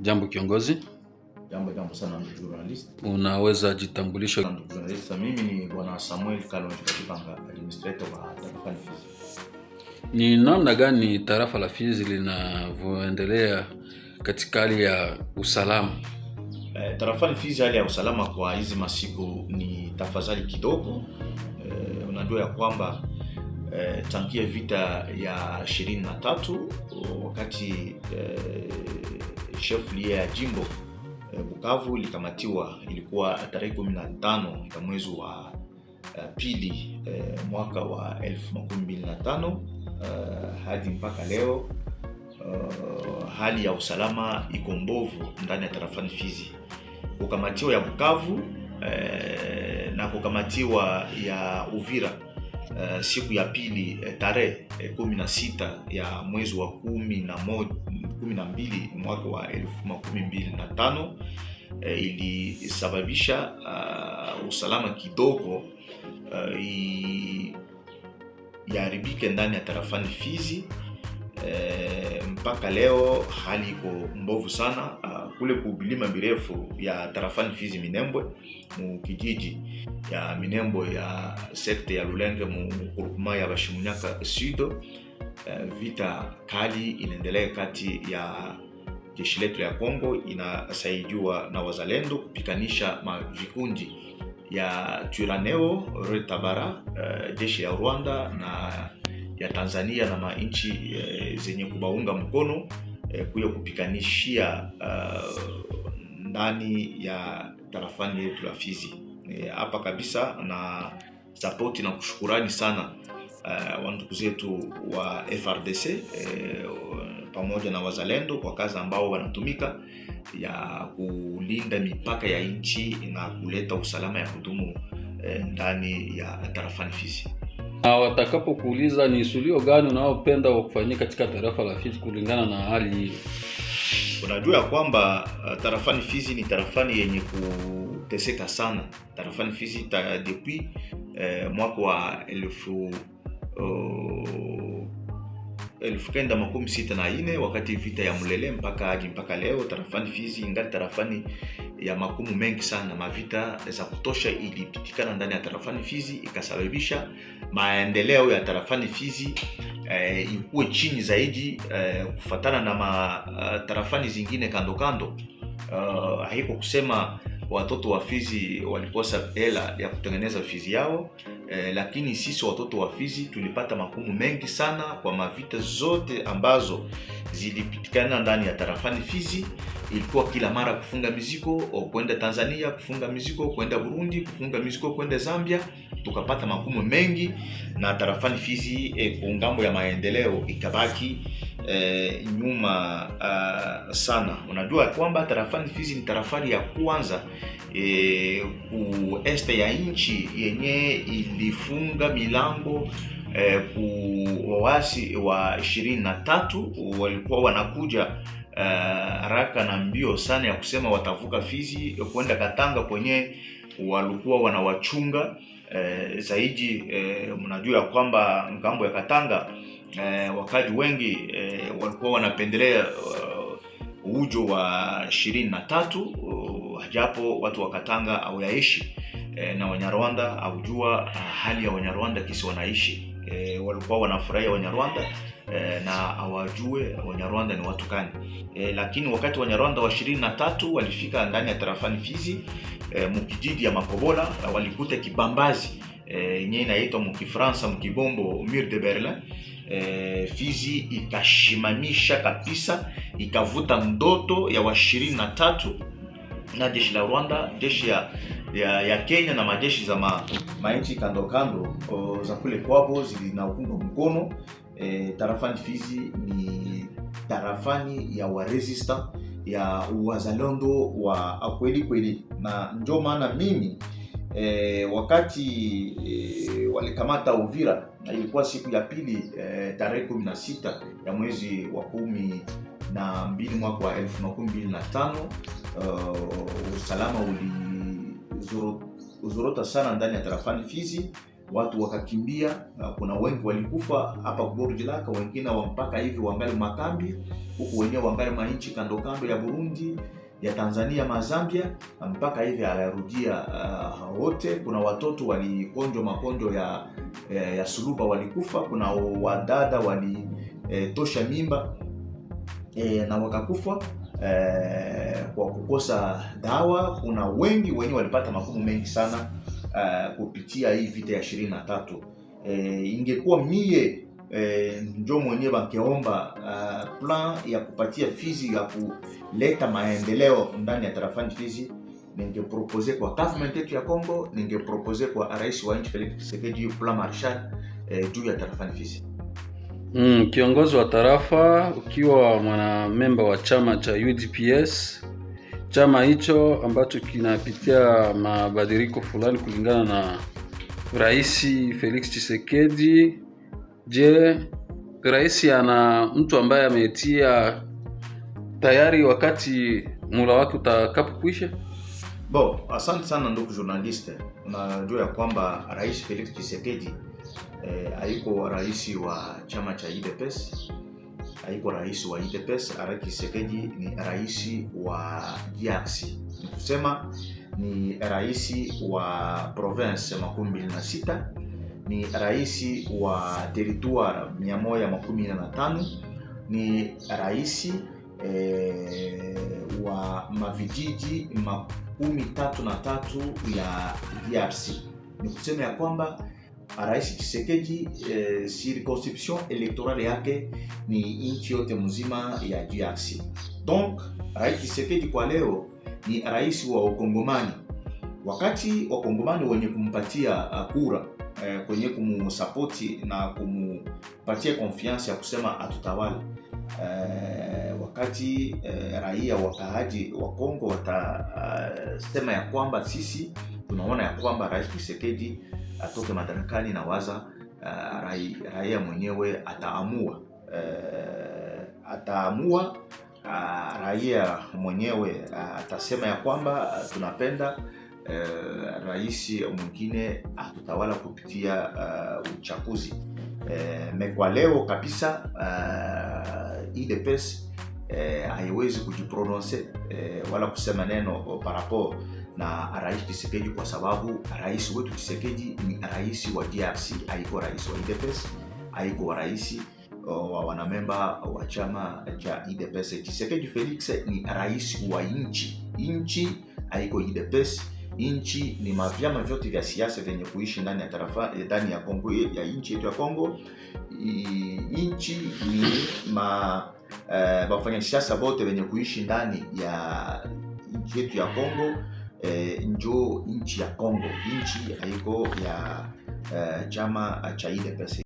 Jambo kiongozi. Jambo sana ndugu journalist. Unaweza jitambulisha? Ndugu journalist, mimi ni Bwana Samuel Kalonji Katibanga, administrator wa tarafa la Fizi. Ni namna gani tarafa la Fizi linavyoendelea katika hali ya usalama? Tarafa la Fizi hali ya usalama kwa hizi masiku ni tafadhali kidogo. Unajua ya kwamba tangia vita ya 23 wakati chef liye ya jimbo Bukavu ilikamatiwa, ilikuwa tarehe 15 ya mwezi wa pili mwaka wa 2025 hadi mpaka leo hali ya usalama iko mbovu ndani ya tarafa Fizi. Kukamatiwa ya Bukavu na kukamatiwa ya Uvira siku ya pili tarehe 16 ya mwezi wa 12 mwaka wa 2025 ilisababisha usalama kidogo yaharibike ndani ya tarafani Fizi. Mpaka leo hali iko mbovu sana kule kubilima mirefu ya tarafani Fizi Minembwe mu kijiji ya Minembwe ya sekte ya Lulenge mu groupement ya Bashimunyaka Sud. Vita kali inaendelea kati ya jeshi letu ya Kongo inasaidiwa na wazalendo kupikanisha vikundi ya Twirwaneho, Red Tabara, jeshi ya Rwanda na ya Tanzania na mainchi zenye kubaunga mkono kuya kupikanishia ndani ya tarafani yetu la Fizi. Hapa kabisa na support na kushukurani sana wandugu zetu wa FRDC pamoja na wazalendo kwa kazi ambao wanatumika ya kulinda mipaka ya nchi na kuleta usalama ya kudumu ndani ya tarafani Fizi. Na watakapokuuliza ni sulio gani unaopenda kufanyika katika tarafa la Fizi kulingana na hali hiyo? Unajua kwamba tarafani Fizi ni tarafani yenye kuteseka sana. Tarafani Fizi depuis mwaka wa 1964 wakati vita ya Mulele mpaka leo tarafani Fizi ingali tarafani ya makumu mengi sana. Mavita za kutosha ilipitikana ndani ya tarafani Fizi ikasababisha maendeleo ya tarafani Fizi ikuwe chini zaidi kufatana na tarafani zingine kando kando. Haiko kusema watoto wa Fizi walikosa hela ya kutengeneza Fizi yao, lakini sisi watoto wa Fizi tulipata makumu mengi sana kwa mavita zote ambazo zilipitikana ndani ya tarafani Fizi. Ilikuwa kila mara kufunga mizigo kwenda Tanzania, kufunga mizigo kwenda Burundi, kufunga mizigo kwenda Zambia. Tukapata makumu mengi na tarafani Fizi ngambo ya maendeleo ikabaki nyuma sana. Unajua kwamba tarafani Fizi ni tarafani ya kwanza ku este ya nchi yenye ilifunga milango ku wasi wa 23 walikuwa wanakuja haraka na mbio sana ya kusema watavuka Fizi kwenda Katanga kwenye walikuwa wanawachunga zaidi. Mnajua kwamba ngambo ya Katanga wakaji wengi walikuwa wanapendelea ujo wa 23 japo watu wa Katanga au yaishi na Wanyarwanda aujua hali ya Wanyarwanda kisi wanaishi. Walikuwa wanafurahia Wanyarwanda na hawajue Wanyarwanda ni watu gani. Lakini wakati Wanyarwanda wa 23 walifika ndani ya tarafani Fizi mukijiji ya Makobola, walikuta kibambazi yenye inaitwa mukifransa mukibombo Mur de Berlin. Fizi ikashimamisha kabisa, ikavuta ndoto ya wa 23 na jeshi la Rwanda, jeshi ya Kenya na majeshi za mainchi kando kando za kule kwabo zilinaunga mkono. Tarafani Fizi ni tarafani ya wa resistant ya wazalendo wa kweli, na ndio maana mimi wakati walikamata Uvira ilikuwa siku ya pili tarehe 16 ya mwezi wa 12 mwaka wa 2025. Usalama ulizorota sana ndani ya tarafani Fizi. watu wakakimbia. Kuna wengi walikufa hapa Burjilaka, wengine mpaka hivi wangali makambi, huku wenyewe wangali mainchi kando kando ya Burundi, ya Tanzania, Mazambia, mpaka hivi alarudia wote. Kuna watoto walikonjwa makonjo ya suluba walikufa. Kuna wadada walitosha mimba na wakakufa kwa kukosa dawa. Kuna wengi wenye walipata magumu mengi sana kupitia hii vita ya 23. Ingekuwa mie njo mwenyewe bangeomba plan ya kupatia Fizi ya kuleta maendeleo ndani ya tarafani Fizi, ningepropose kwa government yetu ya Kongo, ningepropose kwa rais wa nchi Felix Tshisekedi plan Marshall juu ya tarafani Fizi. Kiongozi wa tarafa, ukiwa mwanamemba wa chama cha UDPS, chama hicho ambacho kinapitia mabadiliko fulani kulingana na Rais Felix Tshisekedi, je, rais ana mtu ambaye ametia tayari wakati mula wake utakapokuisha? Asante sana ndugu journaliste. Unajua ya kwamba Rais Felix Tshisekedi haiko rais wa chama cha UDPS, haiko rais wa UDPS. Rais Tshisekedi ni rais wa DRC, ni kusema ni rais wa province 26, ni rais wa territoire 115, ni rais wa mavijiji 33 ya DRC. Ni kusema ya kwamba Rais Tshisekedi circonscription electorale yake ni nchi yote mzima ya DRC. Donc Rais Tshisekedi kwa leo ni rais wa Wakongomani. Wakati Wakongomani wenye kumpatia kura, kwenye kumusapoti na kumupatia confiance ya kusema atutawala, wakati raia wakaaji wa Kongo watasema ya kwamba sisi tunaona ya kwamba Rais Tshisekedi atoke madarakani, na waza raia mwenyewe ataamua. Raia mwenyewe atasema ya kwamba tunapenda rais mwingine atutawala kupitia uchaguzi. Kwa leo kabisa UDPS haiwezi kujiprononce wala kusema neno par rapport na Rais Tshisekedi, kwa sababu rais wetu Tshisekedi ni rais wa DRC, haiko rais wa UDPS, haiko rais wa wanamemba wa chama cha UDPS. Tshisekedi Felix ni rais wa nchi, haiko UDPS. Nchi ni vyama vyote vya siasa vyenye kuishi ndani ya tarafa, ndani ya Kongo, ya nchi yetu ya Kongo. Nchi ni wafanya siasa wote wenye kuishi ndani ya nchi yetu ya Kongo, njo nchi ya Kongo. Nchi haiko ya chama cha UDPS.